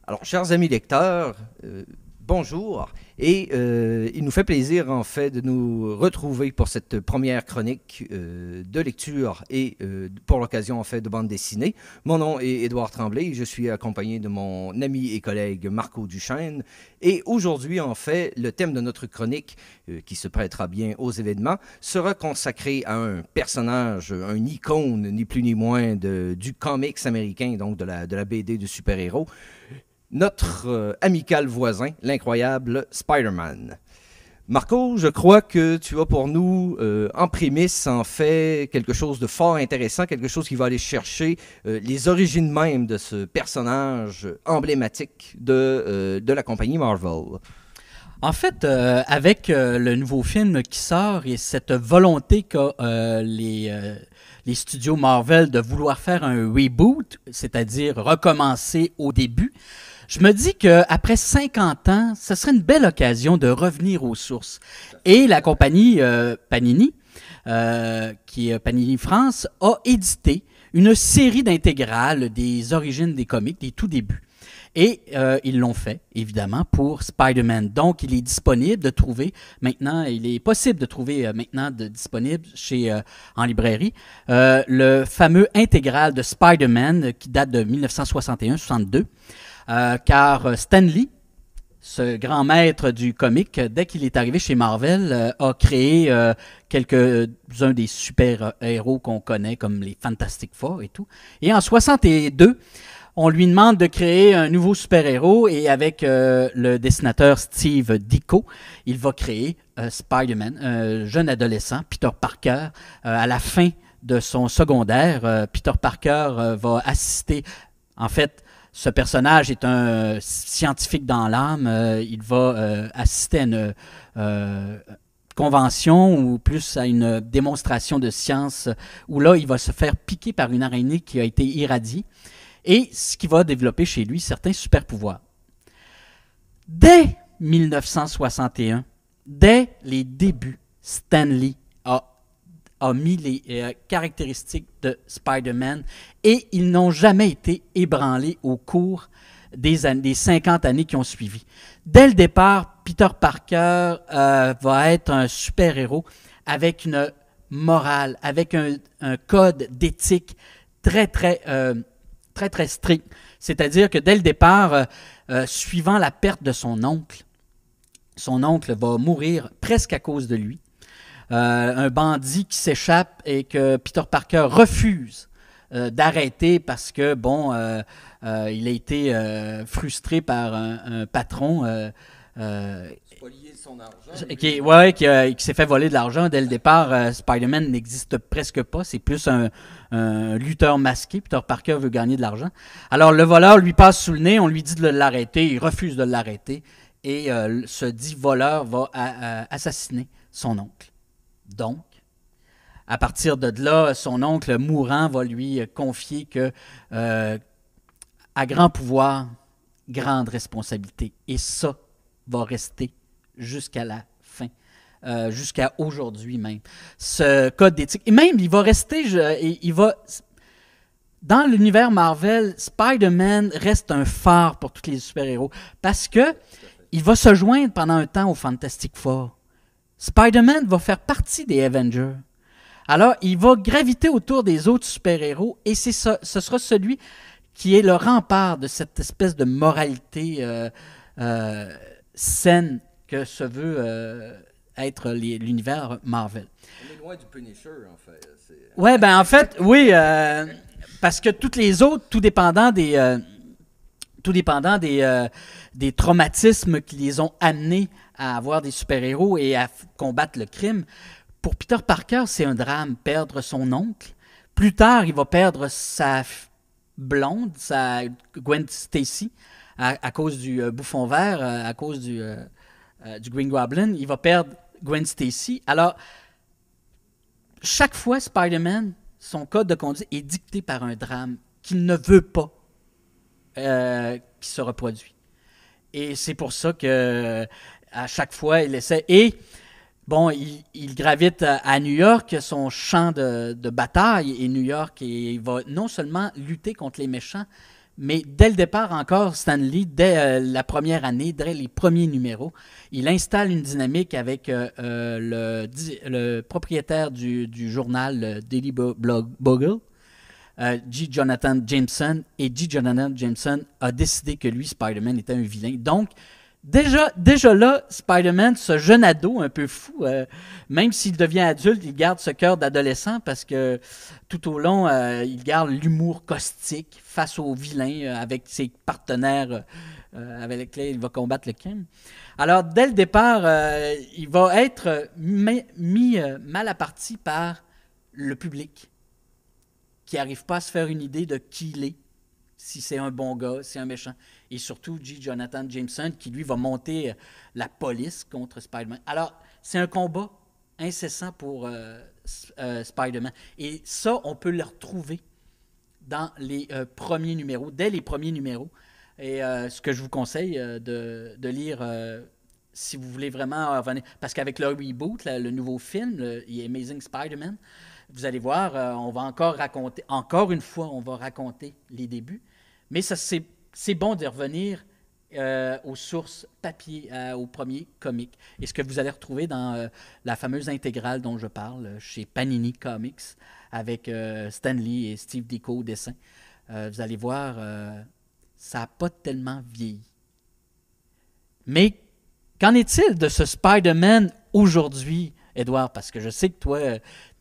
Alors, chers amis lecteurs, bonjour. Et il nous fait plaisir, en fait, de nous retrouver pour cette première chronique de lecture et pour l'occasion, en fait, de bande dessinée. Mon nom est Édouard Tremblay. Je suis accompagné de mon ami et collègue Marco Duchesne. Et aujourd'hui, en fait, le thème de notre chronique, qui se prêtera bien aux événements, sera consacré à un personnage, un icône, ni plus ni moins, du comics américain, donc de la BD de super-héros. Notre amical voisin, l'incroyable Spider-Man. Marco, je crois que tu as pour nous, en prémisse, en fait, quelque chose de fort intéressant, quelque chose qui va aller chercher les origines même de ce personnage emblématique de la compagnie Marvel. En fait, avec le nouveau film qui sort et cette volonté qu'a les studios Marvel de vouloir faire un reboot, c'est-à-dire recommencer au début, je me dis qu'après 50 ans, ce serait une belle occasion de revenir aux sources. Et la compagnie Panini, qui est Panini France, a édité une série d'intégrales des origines des comics, des tout débuts. Et ils l'ont fait, évidemment, pour Spider-Man. Donc, il est disponible de trouver maintenant, il est possible de trouver maintenant disponible en librairie, le fameux intégral de Spider-Man qui date de 1961-62. Car Stan Lee, ce grand maître du comic, dès qu'il est arrivé chez Marvel, a créé quelques-uns des super-héros qu'on connaît, comme les Fantastic Four et tout. Et en 62, on lui demande de créer un nouveau super-héros et avec le dessinateur Steve Ditko, il va créer Spider-Man, un jeune adolescent, Peter Parker, à la fin de son secondaire. Peter Parker va assister, en fait, ce personnage est un scientifique dans l'âme. Il va assister à une convention ou plus à une démonstration de science où là, il va se faire piquer par une araignée qui a été irradiée et ce qui va développer chez lui certains super pouvoirs. Dès 1961, dès les débuts, Stan Lee a mis les caractéristiques de Spider-Man et ils n'ont jamais été ébranlés au cours des 50 années qui ont suivi. Dès le départ, Peter Parker va être un super-héros avec une morale, avec un code d'éthique très strict. C'est-à-dire que dès le départ, suivant la perte de son oncle va mourir presque à cause de lui. Un bandit qui s'échappe et que Peter Parker refuse d'arrêter parce que, il a été frustré par un patron Spolier son argent. qui s'est fait voler de l'argent. Dès le départ, Spider-Man n'existe presque pas. C'est plus un lutteur masqué. Peter Parker veut gagner de l'argent. Alors, le voleur lui passe sous le nez. On lui dit de l'arrêter. Il refuse de l'arrêter. Et ce dit voleur va assassiner son oncle. Donc, à partir de là, son oncle mourant va lui confier que à grand pouvoir, grande responsabilité. Et ça va rester jusqu'à la fin, jusqu'à aujourd'hui même. Ce code d'éthique. Et même, il va rester, dans l'univers Marvel, Spider-Man reste un phare pour tous les super-héros parce que il va se joindre pendant un temps au Fantastic Four. Spider-Man va faire partie des Avengers. Alors, il va graviter autour des autres super-héros et ce sera celui qui est le rempart de cette espèce de moralité saine que se veut être l'univers Marvel. On est loin du Punisher, en fait. Ouais, en fait, oui, parce que toutes les autres, tout dépendant des traumatismes qui les ont amenés à avoir des super-héros et à combattre le crime. Pour Peter Parker, c'est un drame, perdre son oncle. Plus tard, il va perdre sa blonde, sa Gwen Stacy, à cause du bouffon vert, à cause du Green Goblin. Il va perdre Gwen Stacy. Alors, chaque fois, Spider-Man, son code de conduite est dicté par un drame qu'il ne veut pas qui se reproduit. Et c'est pour ça que à chaque fois, il essaie. Et bon, il gravite à New York, son champ de bataille est New York, et il va non seulement lutter contre les méchants, Mais dès le départ encore, Stan Lee, dès la première année, dès les premiers numéros, il installe une dynamique avec le propriétaire du journal Daily Bugle, J. Jonathan Jameson. Et J. Jonathan Jameson a décidé que lui, Spider-Man, était un vilain. Donc, déjà là, Spider-Man, ce jeune ado un peu fou, même s'il devient adulte, il garde ce cœur d'adolescent parce que tout au long, il garde l'humour caustique face aux vilains avec ses partenaires avec lesquels il va combattre le crime. Alors, dès le départ, il va être mis mal à partie par le public qui n'arrive pas à se faire une idée de qui il est. Si c'est un bon gars, si c'est un méchant. Et surtout, J. Jonathan Jameson, qui lui va monter la police contre Spider-Man. Alors, c'est un combat incessant pour Spider-Man. Et ça, on peut le retrouver dans les premiers numéros, dès les premiers numéros. Et ce que je vous conseille de lire, si vous voulez vraiment revenir, parce qu'avec le reboot, le nouveau film, le Amazing Spider-Man, vous allez voir, on va encore raconter, encore une fois, on va raconter les débuts. Mais ça, c'est bon de revenir aux sources papier, aux premiers comics. Et ce que vous allez retrouver dans la fameuse intégrale dont je parle, chez Panini Comics, avec Stan Lee et Steve Ditko au dessin, vous allez voir, ça n'a pas tellement vieilli. Mais qu'en est-il de ce Spider-Man aujourd'hui, Edouard? Parce que je sais que toi,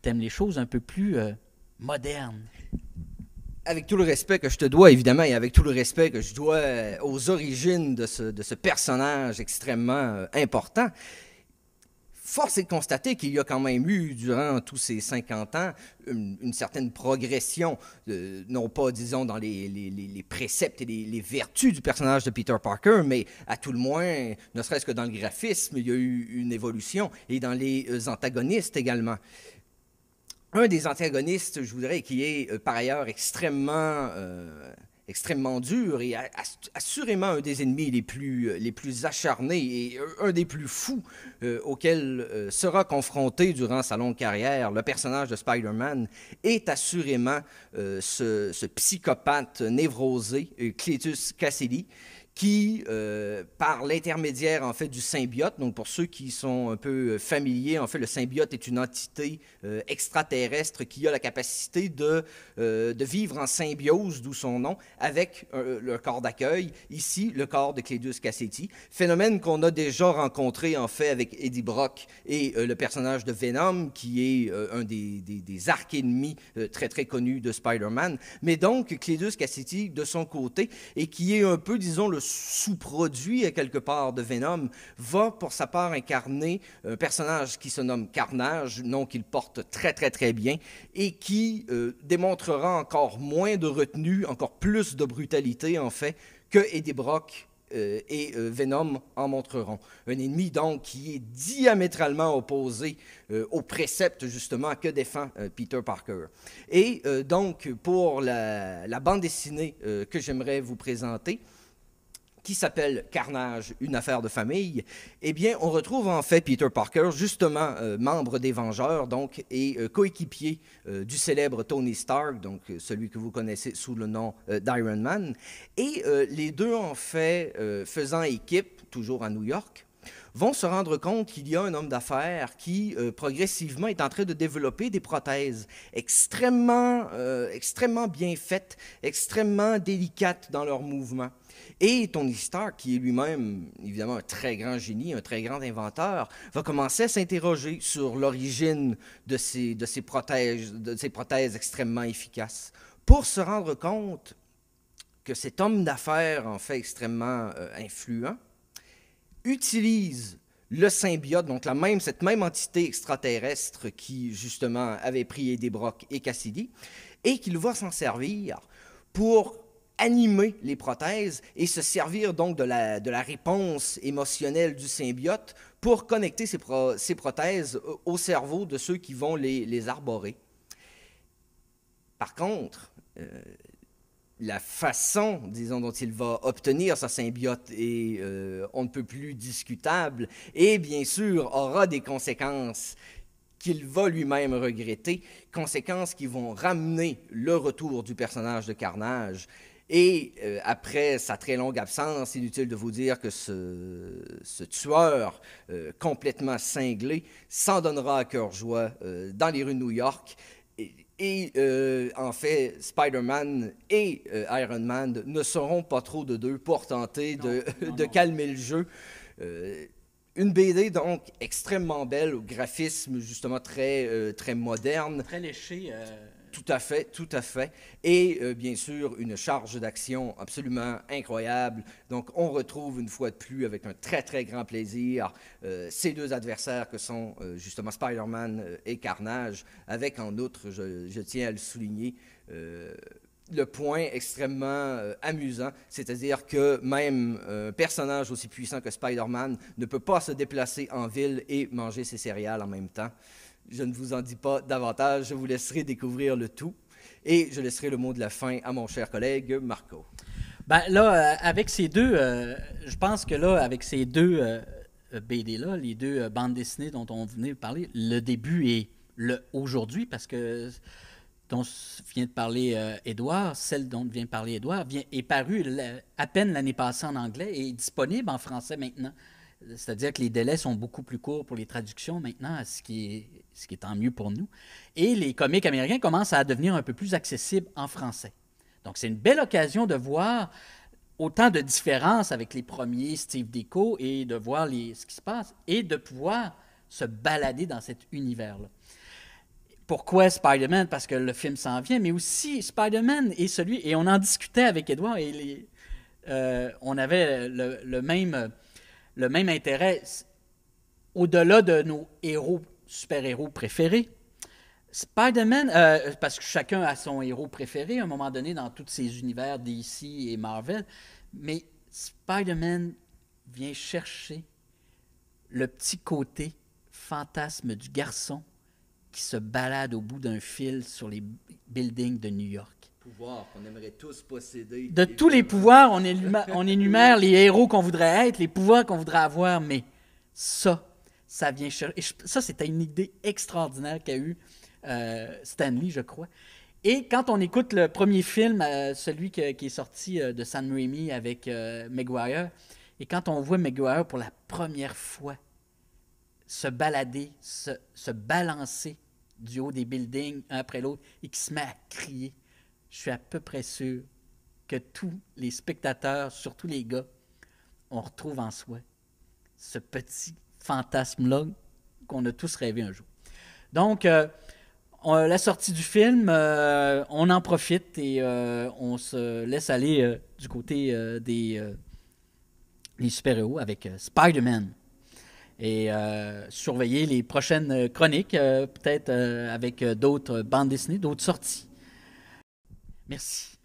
t'aimes les choses un peu plus modernes. Avec tout le respect que je te dois, évidemment, et avec tout le respect que je dois aux origines de ce personnage extrêmement important, force est de constater qu'il y a quand même eu, durant tous ces 50 ans, une certaine progression, non pas, disons, dans les préceptes et les vertus du personnage de Peter Parker, mais à tout le moins, ne serait-ce que dans le graphisme, il y a eu une évolution, et dans les antagonistes également. Un des antagonistes, je voudrais, qui est par ailleurs extrêmement dur et assurément un des ennemis les plus acharnés et un des plus fous auquel sera confronté durant sa longue carrière le personnage de Spider-Man, est assurément ce psychopathe névrosé, Cletus Kasady, qui, par l'intermédiaire en fait du symbiote, donc pour ceux qui sont un peu familiers, en fait le symbiote est une entité extraterrestre qui a la capacité de vivre en symbiose, d'où son nom, avec le corps d'accueil, ici le corps de Cletus Kasady, phénomène qu'on a déjà rencontré en fait avec Eddie Brock et le personnage de Venom, qui est un des arcs-ennemis très très connus de Spider-Man, mais donc Cletus Kasady de son côté, et qui est un peu, disons, le sous-produit, à quelque part, de Venom, va pour sa part incarner un personnage qui se nomme Carnage, nom qu'il porte très très très bien, et qui démontrera encore moins de retenue, encore plus de brutalité en fait, que Eddie Brock et Venom en montreront. Un ennemi donc qui est diamétralement opposé aux préceptes justement que défend Peter Parker. Et donc pour la bande dessinée que j'aimerais vous présenter, qui s'appelle Carnage, une affaire de famille, eh bien, on retrouve en fait Peter Parker, justement membre des Vengeurs, donc, et coéquipier du célèbre Tony Stark, donc celui que vous connaissez sous le nom d'Iron Man. Et les deux, en fait, faisant équipe, toujours à New York, vont se rendre compte qu'il y a un homme d'affaires qui, progressivement, est en train de développer des prothèses extrêmement bien faites, extrêmement délicates dans leurs mouvements. Et Tony Stark, qui est lui-même, évidemment, un très grand génie, un très grand inventeur, va commencer à s'interroger sur l'origine de ces prothèses extrêmement efficaces, pour se rendre compte que cet homme d'affaires, en fait, extrêmement influent, utilise le symbiote, donc cette même entité extraterrestre qui, justement, avait pris Eddie Brock et Kasady, et qu'il va s'en servir pour animer les prothèses et se servir donc de la réponse émotionnelle du symbiote pour connecter ces prothèses au cerveau de ceux qui vont les arborer. Par contre, la façon, disons, dont il va obtenir sa symbiote est on ne peut plus discutable et bien sûr aura des conséquences qu'il va lui-même regretter, conséquences qui vont ramener le retour du personnage de Carnage Et après sa très longue absence, inutile de vous dire que ce tueur complètement cinglé s'en donnera à cœur joie dans les rues de New York. En fait, Spider-Man et Iron Man ne seront pas trop de deux pour tenter de calmer le jeu. Une BD donc extrêmement belle, au graphisme justement très moderne. Très léché. Tout à fait, tout à fait. Et bien sûr, une charge d'action absolument incroyable. Donc, on retrouve une fois de plus, avec un très grand plaisir, ces deux adversaires que sont justement Spider-Man et Carnage, avec en outre, je tiens à le souligner, le point extrêmement amusant, c'est-à-dire que même un personnage aussi puissant que Spider-Man ne peut pas se déplacer en ville et manger ses céréales en même temps. Je ne vous en dis pas davantage, je vous laisserai découvrir le tout. Et je laisserai le mot de la fin à mon cher collègue Marco. Ben là, avec ces deux, je pense que là, avec ces deux BD-là, les deux bandes dessinées dont on venait de parler, le début est le aujourd'hui, parce que dont vient de parler Édouard, celle dont vient de parler Édouard, est parue à peine l'année passée en anglais et est disponible en français maintenant. C'est-à-dire que les délais sont beaucoup plus courts pour les traductions maintenant, ce qui est tant mieux pour nous. Et les comics américains commencent à devenir un peu plus accessibles en français. Donc, c'est une belle occasion de voir autant de différences avec les premiers Steve Ditko et de voir ce qui se passe et de pouvoir se balader dans cet univers-là. Pourquoi Spider-Man? Parce que le film s'en vient, mais aussi Spider-Man est celui, et on en discutait avec Édouard, et on avait le même intérêt au-delà de nos super-héros préférés. Spider-Man, parce que chacun a son héros préféré à un moment donné dans tous ces univers DC et Marvel, mais Spider-Man vient chercher le petit côté fantasme du garçon qui se balade au bout d'un fil sur les buildings de New York. Pouvoirs qu'on aimerait tous posséder. De tous les pouvoirs, on énumère les héros qu'on voudrait être, les pouvoirs qu'on voudrait avoir, mais ça vient chercher. Ça, c'était une idée extraordinaire qu'a eu Stan Lee, je crois. Et quand on écoute le premier film, celui qui est sorti de Sam Raimi avec Maguire, et quand on voit Maguire pour la première fois se balader, se balancer du haut des buildings un après l'autre et qui se met à crier, je suis à peu près sûr que tous les spectateurs, surtout les gars, on retrouve en soi ce petit fantasme-là qu'on a tous rêvé un jour. Donc, la sortie du film, on en profite et on se laisse aller du côté des super-héros avec Spider-Man. Et surveiller les prochaines chroniques, peut-être avec d'autres bandes dessinées, d'autres sorties. Merci.